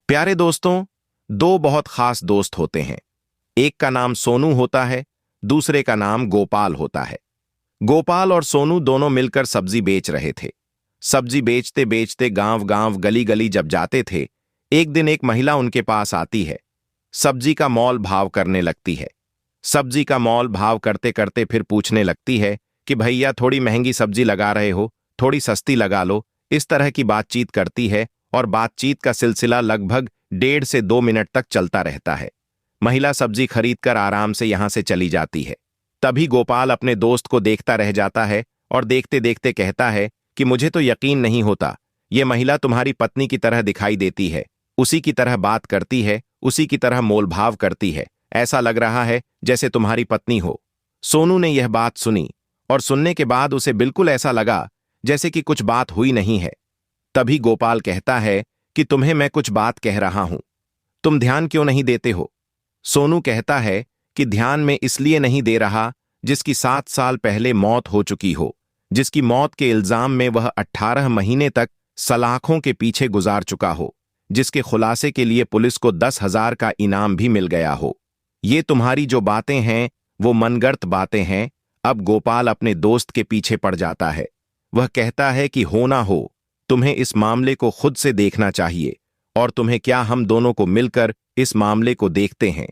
प्यारे दोस्तों, दो बहुत खास दोस्त होते हैं। एक का नाम सोनू होता है, दूसरे का नाम गोपाल होता है। गोपाल और सोनू दोनों मिलकर सब्जी बेच रहे थे। सब्जी बेचते बेचते गांव गांव गली गली जब जाते थे, एक दिन एक महिला उनके पास आती है। सब्जी का मोल भाव करने लगती है। सब्जी का मोल भाव करते करते फिर पूछने लगती है कि भैया थोड़ी महंगी सब्जी लगा रहे हो, थोड़ी सस्ती लगा लो। इस तरह की बातचीत करती है और बातचीत का सिलसिला लगभग 1.5 से 2 मिनट तक चलता रहता है। महिला सब्जी खरीदकर आराम से यहां से चली जाती है। तभी गोपाल अपने दोस्त को देखता रह जाता है और देखते देखते कहता है कि मुझे तो यकीन नहीं होता, ये महिला तुम्हारी पत्नी की तरह दिखाई देती है। उसी की तरह बात करती है, उसी की तरह मोलभाव करती है। ऐसा लग रहा है जैसे तुम्हारी पत्नी हो। सोनू ने यह बात सुनी और सुनने के बाद उसे बिल्कुल ऐसा लगा जैसे कि कुछ बात हुई नहीं है। तभी गोपाल कहता है कि तुम्हें मैं कुछ बात कह रहा हूं, तुम ध्यान क्यों नहीं देते हो? सोनू कहता है कि ध्यान में इसलिए नहीं दे रहा जिसकी 7 साल पहले मौत हो चुकी हो, जिसकी मौत के इल्जाम में वह 18 महीने तक सलाखों के पीछे गुजार चुका हो, जिसके खुलासे के लिए पुलिस को 10,000 का इनाम भी मिल गया हो। ये तुम्हारी जो बातें हैं वो मनगढ़ंत बातें हैं। अब गोपाल अपने दोस्त के पीछे पड़ जाता है। वह कहता है कि हो ना हो, तुम्हें इस मामले को खुद से देखना चाहिए और तुम्हें क्या, हम दोनों को मिलकर इस मामले को देखते हैं।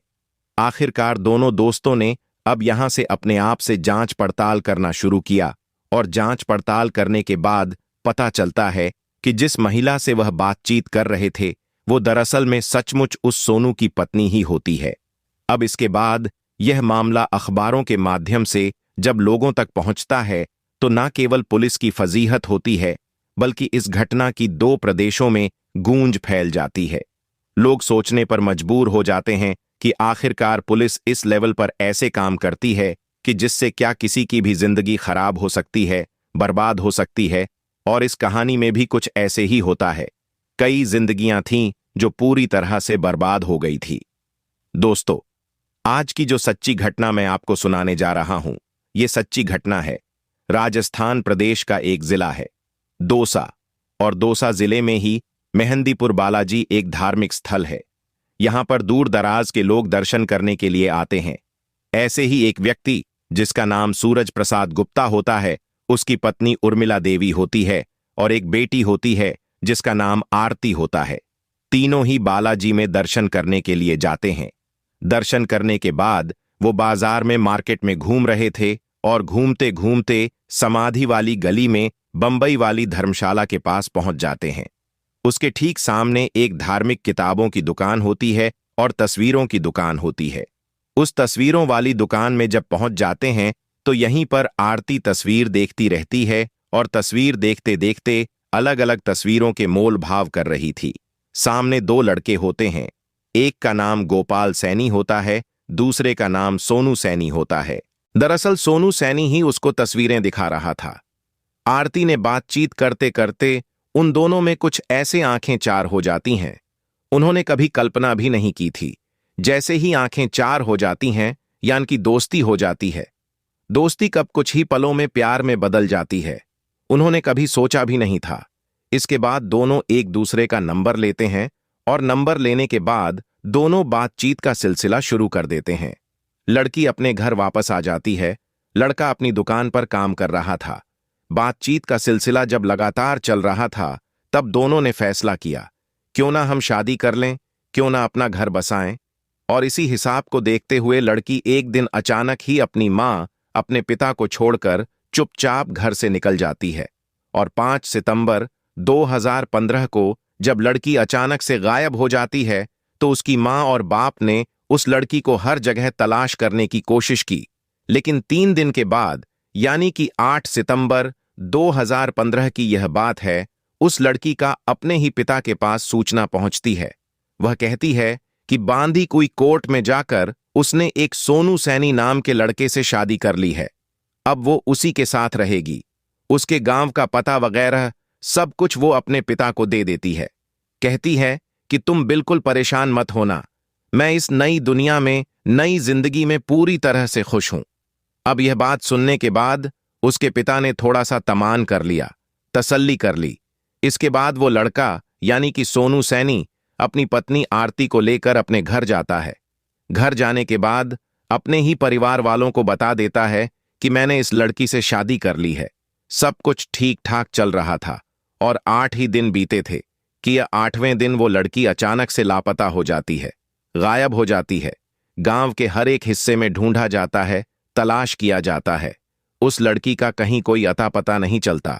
आखिरकार दोनों दोस्तों ने अब यहां से अपने आप से जांच पड़ताल करना शुरू किया और जांच पड़ताल करने के बाद पता चलता है कि जिस महिला से वह बातचीत कर रहे थे वो दरअसल में सचमुच उस सोनू की पत्नी ही होती है। अब इसके बाद यह मामला अखबारों के माध्यम से जब लोगों तक पहुंचता है तो न केवल पुलिस की फजीहत होती है बल्कि इस घटना की 2 प्रदेशों में गूंज फैल जाती है। लोग सोचने पर मजबूर हो जाते हैं कि आखिरकार पुलिस इस लेवल पर ऐसे काम करती है कि जिससे क्या किसी की भी जिंदगी खराब हो सकती है, बर्बाद हो सकती है। और इस कहानी में भी कुछ ऐसे ही होता है। कई जिंदगियां थीं जो पूरी तरह से बर्बाद हो गई थी। दोस्तों, आज की जो सच्ची घटना मैं आपको सुनाने जा रहा हूं, ये सच्ची घटना है। राजस्थान प्रदेश का एक जिला है दौसा, और दौसा जिले में ही मेहंदीपुर बालाजी एक धार्मिक स्थल है। यहां पर दूर दराज के लोग दर्शन करने के लिए आते हैं। ऐसे ही एक व्यक्ति जिसका नाम सूरज प्रसाद गुप्ता होता है, उसकी पत्नी उर्मिला देवी होती है और एक बेटी होती है जिसका नाम आरती होता है। तीनों ही बालाजी में दर्शन करने के लिए जाते हैं। दर्शन करने के बाद वो बाजार में मार्केट में घूम रहे थे और घूमते घूमते समाधि वाली गली में बंबई वाली धर्मशाला के पास पहुंच जाते हैं। उसके ठीक सामने एक धार्मिक किताबों की दुकान होती है और तस्वीरों की दुकान होती है। उस तस्वीरों वाली दुकान में जब पहुंच जाते हैं तो यहीं पर आरती तस्वीर देखती रहती है और तस्वीर देखते देखते अलग अलग तस्वीरों के मोल भाव कर रही थी। सामने 2 लड़के होते हैं, एक का नाम गोपाल सैनी होता है, दूसरे का नाम सोनू सैनी होता है। दरअसल सोनू सैनी ही उसको तस्वीरें दिखा रहा था। आरती ने बातचीत करते करते उन दोनों में कुछ ऐसे आंखें चार हो जाती हैं, उन्होंने कभी कल्पना भी नहीं की थी। जैसे ही आंखें चार हो जाती हैं यानी कि दोस्ती हो जाती है। दोस्ती कब कुछ ही पलों में प्यार में बदल जाती है, उन्होंने कभी सोचा भी नहीं था। इसके बाद दोनों एक दूसरे का नंबर लेते हैं और नंबर लेने के बाद दोनों बातचीत का सिलसिला शुरू कर देते हैं। लड़की अपने घर वापस आ जाती है, लड़का अपनी दुकान पर काम कर रहा था। बातचीत का सिलसिला जब लगातार चल रहा था तब दोनों ने फैसला किया, क्यों ना हम शादी कर लें, क्यों ना अपना घर बसाएं। और इसी हिसाब को देखते हुए लड़की एक दिन अचानक ही अपनी मां, अपने पिता को छोड़कर चुपचाप घर से निकल जाती है। और 5 सितंबर 2015 को जब लड़की अचानक से गायब हो जाती है तो उसकी मां और बाप ने उस लड़की को हर जगह तलाश करने की कोशिश की। लेकिन 3 दिन के बाद यानी कि 8 सितंबर 2015 की यह बात है, उस लड़की का अपने ही पिता के पास सूचना पहुंचती है। वह कहती है कि बांदी कोई कोर्ट में जाकर उसने एक सोनू सैनी नाम के लड़के से शादी कर ली है। अब वो उसी के साथ रहेगी। उसके गांव का पता वगैरह सब कुछ वो अपने पिता को दे देती है। कहती है कि तुम बिल्कुल परेशान मत होना, मैं इस नई दुनिया में, नई जिंदगी में पूरी तरह से खुश हूं। अब यह बात सुनने के बाद उसके पिता ने थोड़ा सा तमान कर लिया, तसल्ली कर ली। इसके बाद वो लड़का यानी कि सोनू सैनी अपनी पत्नी आरती को लेकर अपने घर जाता है। घर जाने के बाद अपने ही परिवार वालों को बता देता है कि मैंने इस लड़की से शादी कर ली है। सब कुछ ठीक ठाक चल रहा था और 8 ही दिन बीते थे कि 8वें दिन वो लड़की अचानक से लापता हो जाती है, गायब हो जाती है। गांव के हर एक हिस्से में ढूंढा जाता है, तलाश किया जाता है। उस लड़की का कहीं कोई अता पता नहीं चलता।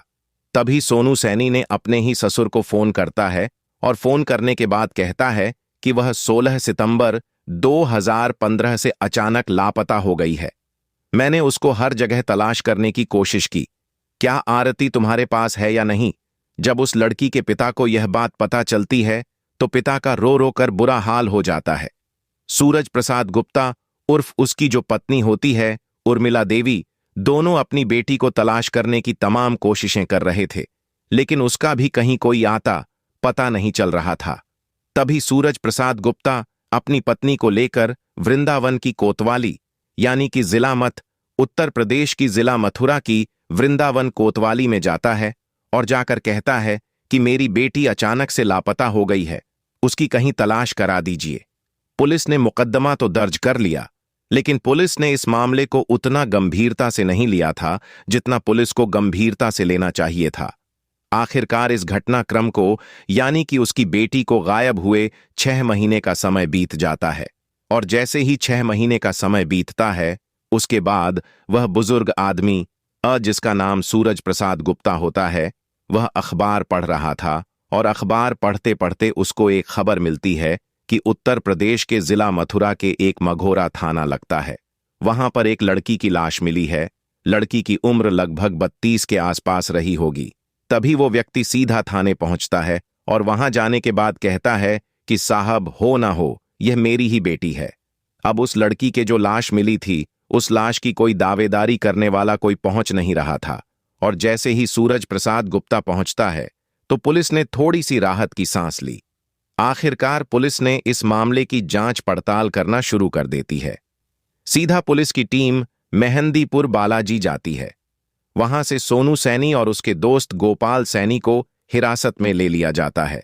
तभी सोनू सैनी ने अपने ही ससुर को फोन करता है और फोन करने के बाद कहता है कि वह 16 सितंबर 2015 से अचानक लापता हो गई है। मैंने उसको हर जगह तलाश करने की कोशिश की। क्या आरती तुम्हारे पास है या नहीं? जब उस लड़की के पिता को यह बात पता चलती है तो पिता का रो रो कर बुरा हाल हो जाता है। सूरज प्रसाद गुप्ता उर्फ उसकी जो पत्नी होती है उर्मिला देवी, दोनों अपनी बेटी को तलाश करने की तमाम कोशिशें कर रहे थे, लेकिन उसका भी कहीं कोई आता पता नहीं चल रहा था। तभी सूरज प्रसाद गुप्ता अपनी पत्नी को लेकर वृंदावन की कोतवाली यानी कि जिला मथ, उत्तर प्रदेश की जिला मथुरा की वृंदावन कोतवाली में जाता है और जाकर कहता है कि मेरी बेटी अचानक से लापता हो गई है, उसकी कहीं तलाश करा दीजिए। पुलिस ने मुकदमा तो दर्ज कर लिया, लेकिन पुलिस ने इस मामले को उतना गंभीरता से नहीं लिया था जितना पुलिस को गंभीरता से लेना चाहिए था। आखिरकार इस घटनाक्रम को यानी कि उसकी बेटी को गायब हुए 6 महीने का समय बीत जाता है और जैसे ही 6 महीने का समय बीतता है उसके बाद वह बुजुर्ग आदमी जिसका नाम सूरज प्रसाद गुप्ता होता है, वह अखबार पढ़ रहा था और अखबार पढ़ते पढ़ते उसको एक खबर मिलती है कि उत्तर प्रदेश के जिला मथुरा के एक मघोरा थाना लगता है, वहां पर एक लड़की की लाश मिली है। लड़की की उम्र लगभग 32 के आसपास रही होगी। तभी वो व्यक्ति सीधा थाने पहुंचता है और वहां जाने के बाद कहता है कि साहब, हो ना हो, यह मेरी ही बेटी है। अब उस लड़की के जो लाश मिली थी, उस लाश की कोई दावेदारी करने वाला कोई पहुंच नहीं रहा था और जैसे ही सूरज प्रसाद गुप्ता पहुंचता है तो पुलिस ने थोड़ी सी राहत की सांस ली। आखिरकार पुलिस ने इस मामले की जांच पड़ताल करना शुरू कर देती है। सीधा पुलिस की टीम मेहंदीपुर बालाजी जाती है। वहां से सोनू सैनी और उसके दोस्त गोपाल सैनी को हिरासत में ले लिया जाता है,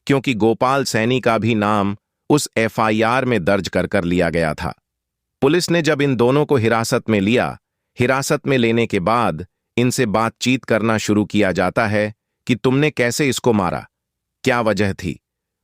क्योंकि गोपाल सैनी का भी नाम उस एफआईआर में दर्ज कर लिया गया था। पुलिस ने जब इन दोनों को हिरासत में लिया, हिरासत में लेने के बाद इनसे बातचीत करना शुरू किया जाता है कि तुमने कैसे इसको मारा, क्या वजह थी।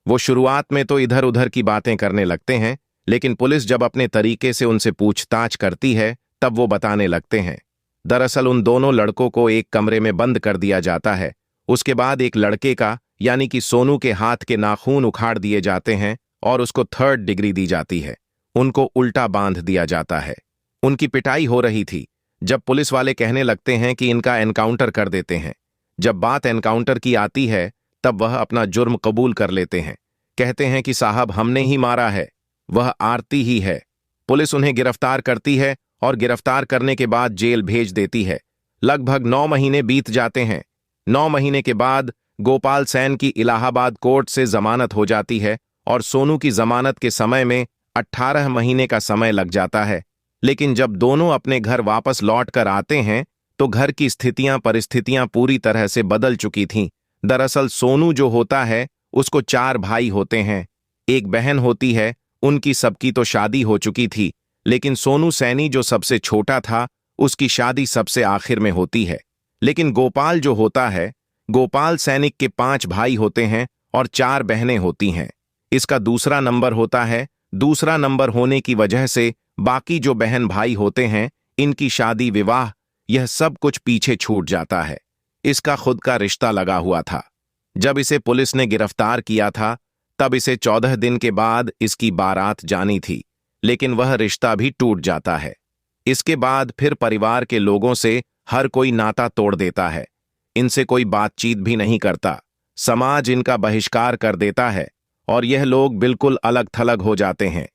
वो शुरुआत में तो इधर उधर की बातें करने लगते हैं, लेकिन पुलिस जब अपने तरीके से उनसे पूछताछ करती है तब वो बताने लगते हैं। दरअसल उन दोनों लड़कों को एक कमरे में बंद कर दिया जाता है। उसके बाद एक लड़के का यानी कि सोनू के हाथ के नाखून उखाड़ दिए जाते हैं और उसको 3rd डिग्री दी जाती है। उनको उल्टा बांध दिया जाता है। उनकी पिटाई हो रही थी जब पुलिस वाले कहने लगते हैं कि इनका एनकाउंटर कर देते हैं। जब बात एनकाउंटर की आती है तब वह अपना जुर्म कबूल कर लेते हैं, कहते हैं कि साहब, हमने ही मारा है, वह आरती ही है। पुलिस उन्हें गिरफ्तार करती है और गिरफ्तार करने के बाद जेल भेज देती है। लगभग 9 महीने बीत जाते हैं। 9 महीने के बाद गोपाल सैन की इलाहाबाद कोर्ट से जमानत हो जाती है और सोनू की जमानत के समय में 18 महीने का समय लग जाता है। लेकिन जब दोनों अपने घर वापस लौट कर आते हैं तो घर की परिस्थितियां पूरी तरह से बदल चुकी थीं। दरअसल सोनू जो होता है उसको 4 भाई होते हैं, एक बहन होती है। उनकी सबकी तो शादी हो चुकी थी, लेकिन सोनू सैनी जो सबसे छोटा था उसकी शादी सबसे आखिर में होती है। लेकिन गोपाल जो होता है, गोपाल सैनिक के 5 भाई होते हैं और 4 बहनें होती हैं। इसका दूसरा नंबर होता है। दूसरा नंबर होने की वजह से बाकी जो बहन भाई होते हैं, इनकी शादी विवाह यह सब कुछ पीछे छूट जाता है। इसका खुद का रिश्ता लगा हुआ था। जब इसे पुलिस ने गिरफ्तार किया था तब इसे 14 दिन के बाद इसकी बारात जानी थी, लेकिन वह रिश्ता भी टूट जाता है। इसके बाद फिर परिवार के लोगों से हर कोई नाता तोड़ देता है। इनसे कोई बातचीत भी नहीं करता। समाज इनका बहिष्कार कर देता है और यह लोग बिल्कुल अलग थलग हो जाते हैं।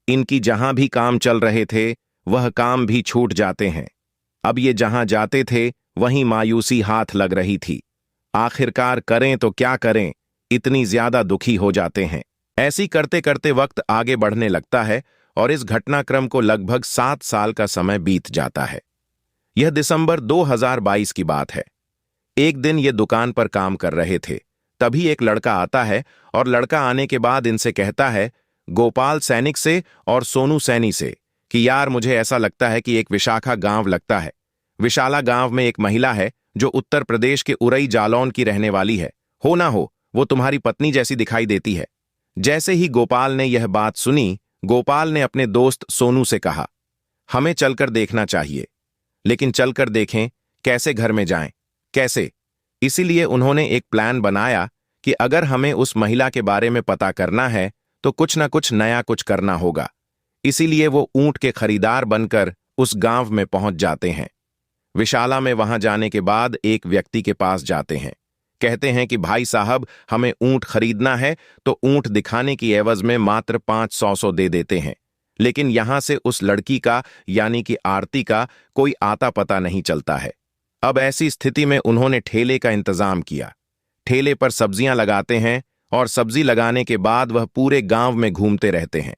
इनकी जहां भी काम चल रहे थे वह काम भी छूट जाते हैं। अब ये जहां जाते थे वहीं मायूसी हाथ लग रही थी। आखिरकार करें तो क्या करें, इतनी ज्यादा दुखी हो जाते हैं। ऐसी करते करते वक्त आगे बढ़ने लगता है और इस घटनाक्रम को लगभग 7 साल का समय बीत जाता है। यह दिसंबर 2022 की बात है। एक दिन ये दुकान पर काम कर रहे थे, तभी एक लड़का आता है और लड़का आने के बाद इनसे कहता है, गोपाल सैनिक से और सोनू सैनी से, कि यार मुझे ऐसा लगता है कि एक विशाखा गांव लगता है। विशाला गांव में एक महिला है जो उत्तर प्रदेश के उरई जालौन की रहने वाली है। हो ना हो, वो तुम्हारी पत्नी जैसी दिखाई देती है। जैसे ही गोपाल ने यह बात सुनी, गोपाल ने अपने दोस्त सोनू से कहा, हमें चलकर देखना चाहिए। लेकिन चलकर देखें, कैसे घर में जाएं, कैसे? इसीलिए उन्होंने एक प्लान बनाया कि अगर हमें उस महिला के बारे में पता करना है तो कुछ ना कुछ नया कुछ करना होगा। इसीलिए वो ऊंट के खरीदार बनकर उस गांव में पहुंच जाते हैं। विशाला में वहां जाने के बाद एक व्यक्ति के पास जाते हैं। कहते हैं कि भाई साहब, हमें ऊंट खरीदना है, तो ऊंट दिखाने की एवज में मात्र 500 दे देते हैं। लेकिन यहां से उस लड़की का यानी कि आरती का कोई आता पता नहीं चलता है। अब ऐसी स्थिति में उन्होंने ठेले का इंतजाम किया। ठेले पर सब्जियां लगाते हैं और सब्जी लगाने के बाद वह पूरे गांव में घूमते रहते हैं।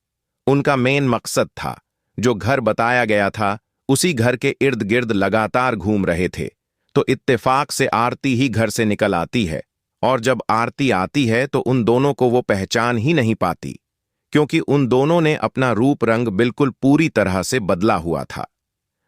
उनका मेन मकसद था, जो घर बताया गया था उसी घर के इर्द गिर्द लगातार घूम रहे थे। तो इत्तेफाक से आरती ही घर से निकल आती है, और जब आरती आती है तो उन दोनों को वो पहचान ही नहीं पाती, क्योंकि उन दोनों ने अपना रूप रंग बिल्कुल पूरी तरह से बदला हुआ था।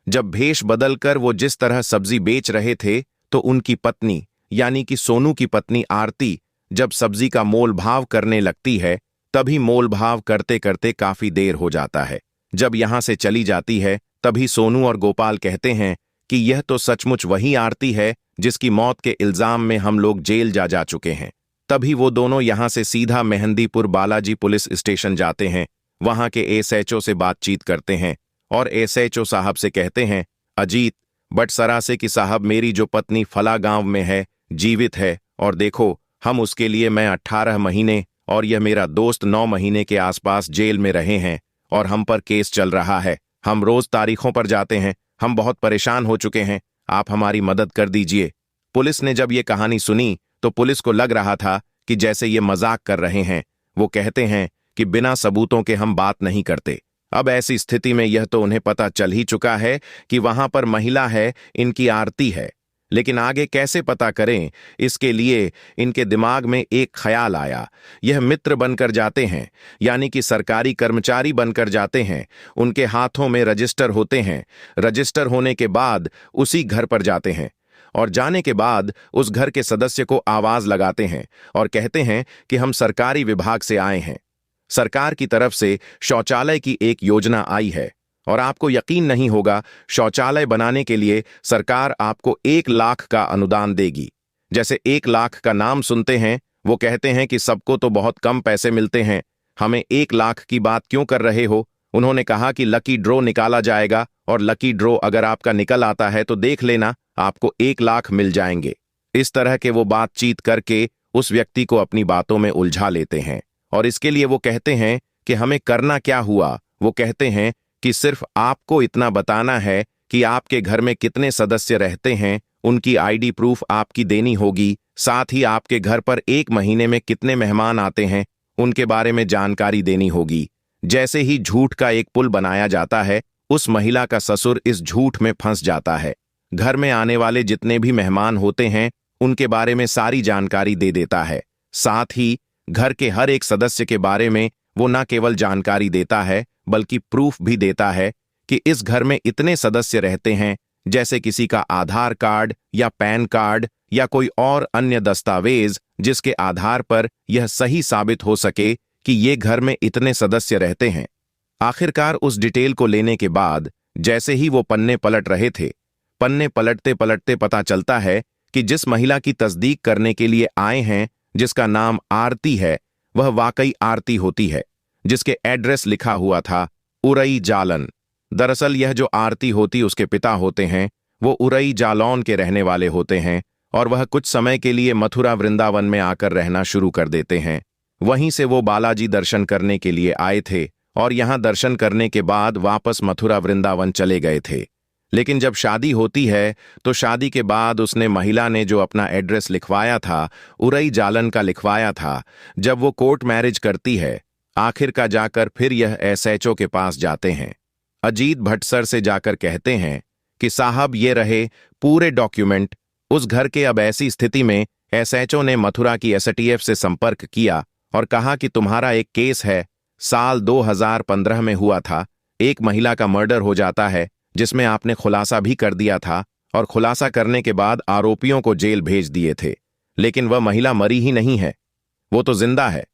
जब भेष बदलकर वो जिस तरह सब्जी बेच रहे थे, तो उनकी पत्नी यानी कि सोनू की पत्नी आरती जब सब्जी का मोल भाव करने लगती है, तभी मोल भाव करते करते काफी देर हो जाता है। जब यहां से चली जाती है, तभी सोनू और गोपाल कहते हैं कि यह तो सचमुच वही आरती है जिसकी मौत के इल्जाम में हम लोग जेल जा चुके हैं। तभी वो दोनों यहां से सीधा मेहंदीपुर बालाजी पुलिस स्टेशन जाते हैं। वहां के एसएचओ से बातचीत करते हैं और एसएचओ साहब से कहते हैं, अजीत बटसरा से कि साहब, मेरी जो पत्नी फला गांव में है, जीवित है, और देखो हम उसके लिए मैं 18 महीने और यह मेरा दोस्त 9 महीने के आसपास जेल में रहे हैं और हम पर केस चल रहा है। हम रोज तारीखों पर जाते हैं, हम बहुत परेशान हो चुके हैं, आप हमारी मदद कर दीजिए। पुलिस ने जब ये कहानी सुनी तो पुलिस को लग रहा था कि जैसे ये मजाक कर रहे हैं। वो कहते हैं कि बिना सबूतों के हम बात नहीं करते। अब ऐसी स्थिति में यह तो उन्हें पता चल ही चुका है कि वहां पर महिला है, इनकी आरती है, लेकिन आगे कैसे पता करें, इसके लिए इनके दिमाग में एक ख्याल आया। यह मित्र बनकर जाते हैं, यानी कि सरकारी कर्मचारी बनकर जाते हैं। उनके हाथों में रजिस्टर होते हैं। रजिस्टर होने के बाद उसी घर पर जाते हैं और जाने के बाद उस घर के सदस्य को आवाज लगाते हैं और कहते हैं कि हम सरकारी विभाग से आए हैं। सरकार की तरफ से शौचालय की एक योजना आई है और आपको यकीन नहीं होगा, शौचालय बनाने के लिए सरकार आपको 1 लाख का अनुदान देगी। जैसे 1 लाख का नाम सुनते हैं, वो कहते हैं कि सबको तो बहुत कम पैसे मिलते हैं, हमें 1 लाख की बात क्यों कर रहे हो? उन्होंने कहा कि लकी ड्रॉ निकाला जाएगा और लकी ड्रॉ अगर आपका निकल आता है तो देख लेना, आपको 1 लाख मिल जाएंगे। इस तरह के वो बातचीत करके उस व्यक्ति को अपनी बातों में उलझा लेते हैं और इसके लिए वो कहते हैं कि हमें करना क्या हुआ। वो कहते हैं कि सिर्फ आपको इतना बताना है कि आपके घर में कितने सदस्य रहते हैं, उनकी आईडी प्रूफ आपकी देनी होगी, साथ ही आपके घर पर 1 महीने में कितने मेहमान आते हैं, उनके बारे में जानकारी देनी होगी। जैसे ही झूठ का एक पुल बनाया जाता है, उस महिला का ससुर इस झूठ में फंस जाता है। घर में आने वाले जितने भी मेहमान होते हैं, उनके बारे में सारी जानकारी दे देता है। साथ ही घर के हर एक सदस्य के बारे में वो न केवल जानकारी देता है बल्कि प्रूफ भी देता है कि इस घर में इतने सदस्य रहते हैं, जैसे किसी का आधार कार्ड या पैन कार्ड या कोई और अन्य दस्तावेज, जिसके आधार पर यह सही साबित हो सके कि ये घर में इतने सदस्य रहते हैं। आखिरकार उस डिटेल को लेने के बाद जैसे ही वो पन्ने पलट रहे थे, पन्ने पलटते पलटते पता चलता है कि जिस महिला की तस्दीक करने के लिए आए हैं, जिसका नाम आरती है, वह वाकई आरती होती है, जिसके एड्रेस लिखा हुआ था उरई जालन। दरअसल यह जो आरती होती उसके पिता होते हैं, वो उरई जालौन के रहने वाले होते हैं और वह कुछ समय के लिए मथुरा वृंदावन में आकर रहना शुरू कर देते हैं। वहीं से वो बालाजी दर्शन करने के लिए आए थे और यहां दर्शन करने के बाद वापस मथुरा वृंदावन चले गए थे। लेकिन जब शादी होती है तो शादी के बाद उसने महिला ने जो अपना एड्रेस लिखवाया था, उरई जालन का लिखवाया था, जब वो कोर्ट मैरिज करती है, आखिर का जाकर फिर यह एसएचओ के पास जाते हैं। अजीत भट्सर से जाकर कहते हैं कि साहब ये रहे पूरे डॉक्यूमेंट। उस घर के अब ऐसी स्थिति में एसएचओ ने मथुरा की एसटीएफ से संपर्क किया और कहा कि तुम्हारा एक केस है, साल 2015 में हुआ था, एक महिला का मर्डर हो जाता है जिसमें आपने खुलासा भी कर दिया था और खुलासा करने के बाद आरोपियों को जेल भेज दिए थे, लेकिन वह महिला मरी ही नहीं है, वो तो जिंदा है।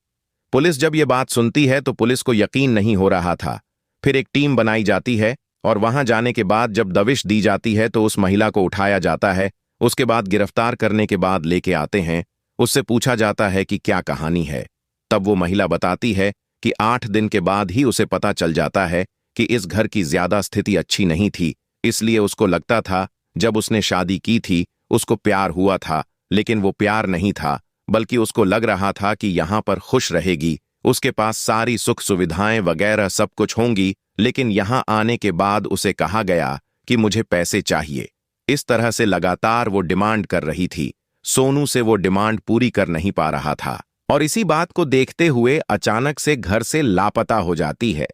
पुलिस जब ये बात सुनती है तो पुलिस को यकीन नहीं हो रहा था। फिर एक टीम बनाई जाती है और वहां जाने के बाद जब दबिश दी जाती है तो उस महिला को उठाया जाता है। उसके बाद गिरफ्तार करने के बाद लेके आते हैं, उससे पूछा जाता है कि क्या कहानी है। तब वो महिला बताती है कि 8 दिन के बाद ही उसे पता चल जाता है कि इस घर की ज्यादा स्थिति अच्छी नहीं थी, इसलिए उसको लगता था जब उसने शादी की थी उसको प्यार हुआ था, लेकिन वो प्यार नहीं था, बल्कि उसको लग रहा था कि यहां पर खुश रहेगी, उसके पास सारी सुख सुविधाएं वगैरह सब कुछ होंगी, लेकिन यहां आने के बाद उसे कहा गया कि मुझे पैसे चाहिए। इस तरह से लगातार वो डिमांड कर रही थी। सोनू से वो डिमांड पूरी कर नहीं पा रहा था और इसी बात को देखते हुए अचानक से घर से लापता हो जाती है,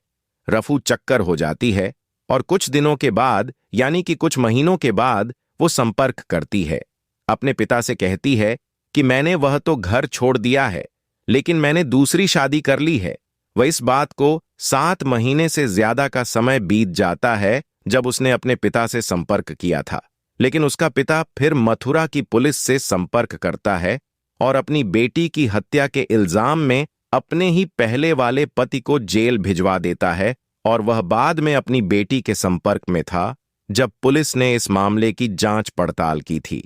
रफू चक्कर हो जाती है और कुछ दिनों के बाद यानी कि कुछ महीनों के बाद वो संपर्क करती है। अपने पिता से कहती है कि मैंने वह तो घर छोड़ दिया है, लेकिन मैंने दूसरी शादी कर ली है। वह इस बात को 7 महीने से ज्यादा का समय बीत जाता है जब उसने अपने पिता से संपर्क किया था, लेकिन उसका पिता फिर मथुरा की पुलिस से संपर्क करता है और अपनी बेटी की हत्या के इल्जाम में अपने ही पहले वाले पति को जेल भिजवा देता है और वह बाद में अपनी बेटी के संपर्क में था जब पुलिस ने इस मामले की जांच पड़ताल की थी।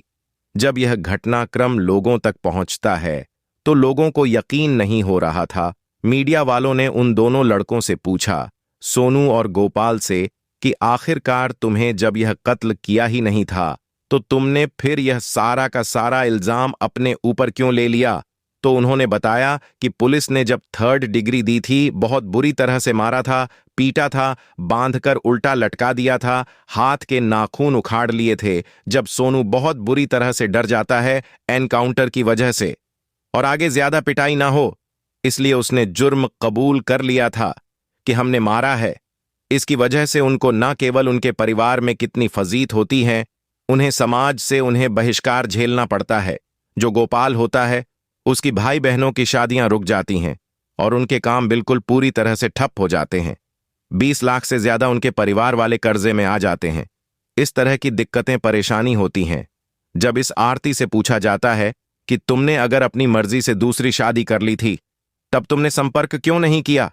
जब यह घटनाक्रम लोगों तक पहुंचता है तो लोगों को यकीन नहीं हो रहा था। मीडिया वालों ने उन दोनों लड़कों से पूछा, सोनू और गोपाल से, कि आखिरकार तुम्हें जब यह कत्ल किया ही नहीं था तो तुमने फिर यह सारा का सारा इल्जाम अपने ऊपर क्यों ले लिया? तो उन्होंने बताया कि पुलिस ने जब 3rd डिग्री दी थी, बहुत बुरी तरह से मारा था, पीटा था, बांधकर उल्टा लटका दिया था, हाथ के नाखून उखाड़ लिए थे। जब सोनू बहुत बुरी तरह से डर जाता है एनकाउंटर की वजह से और आगे ज्यादा पिटाई ना हो, इसलिए उसने जुर्म कबूल कर लिया था कि हमने मारा है। इसकी वजह से उनको न केवल उनके परिवार में कितनी फजीत होती है, उन्हें समाज से उन्हें बहिष्कार झेलना पड़ता है। जो गोपाल होता है उसकी भाई बहनों की शादियां रुक जाती हैं और उनके काम बिल्कुल पूरी तरह से ठप हो जाते हैं। 20 लाख से ज्यादा उनके परिवार वाले कर्जे में आ जाते हैं। इस तरह की दिक्कतें परेशानी होती हैं। जब इस आरती से पूछा जाता है कि तुमने अगर अपनी मर्जी से दूसरी शादी कर ली थी तब तुमने संपर्क क्यों नहीं किया?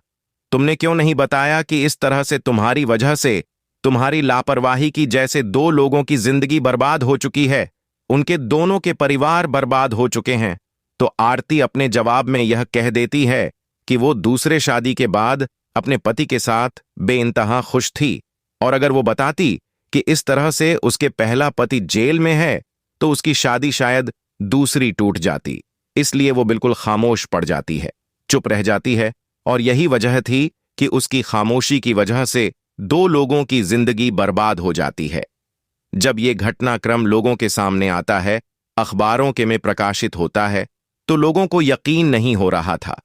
तुमने क्यों नहीं बताया कि इस तरह से तुम्हारी वजह से, तुम्हारी लापरवाही की जैसे 2 लोगों की जिंदगी बर्बाद हो चुकी है, उनके दोनों के परिवार बर्बाद हो चुके हैं? तो आरती अपने जवाब में यह कह देती है कि वो दूसरे शादी के बाद अपने पति के साथ बेइंतहा खुश थी और अगर वो बताती कि इस तरह से उसके पहला पति जेल में है तो उसकी शादी शायद दूसरी टूट जाती। इसलिए वो बिल्कुल खामोश पड़ जाती है, चुप रह जाती है और यही वजह थी कि उसकी खामोशी की वजह से 2 लोगों की जिंदगी बर्बाद हो जाती है। जब ये घटनाक्रम लोगों के सामने आता है, अखबारों के में प्रकाशित होता है, तो लोगों को यकीन नहीं हो रहा था,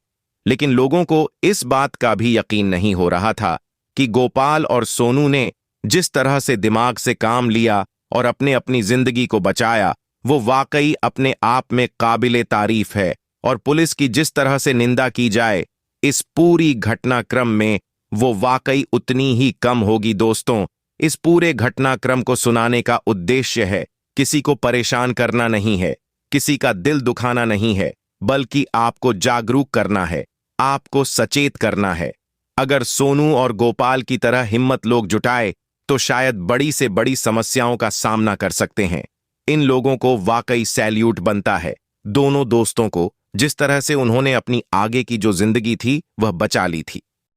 लेकिन लोगों को इस बात का भी यकीन नहीं हो रहा था कि गोपाल और सोनू ने जिस तरह से दिमाग से काम लिया और अपने अपनी जिंदगी को बचाया, वो वाकई अपने आप में काबिले तारीफ है। और पुलिस की जिस तरह से निंदा की जाए इस पूरी घटनाक्रम में, वो वाकई उतनी ही कम होगी। दोस्तों, इस पूरे घटनाक्रम को सुनाने का उद्देश्य है किसी को परेशान करना नहीं है, किसी का दिल दुखाना नहीं है, बल्कि आपको जागरूक करना है, आपको सचेत करना है। अगर सोनू और गोपाल की तरह हिम्मत लोग जुटाए तो शायद बड़ी से बड़ी समस्याओं का सामना कर सकते हैं। इन लोगों को वाकई सैल्यूट बनता है, दोनों दोस्तों को, जिस तरह से उन्होंने अपनी आगे की जो जिंदगी थी वह बचा ली थी।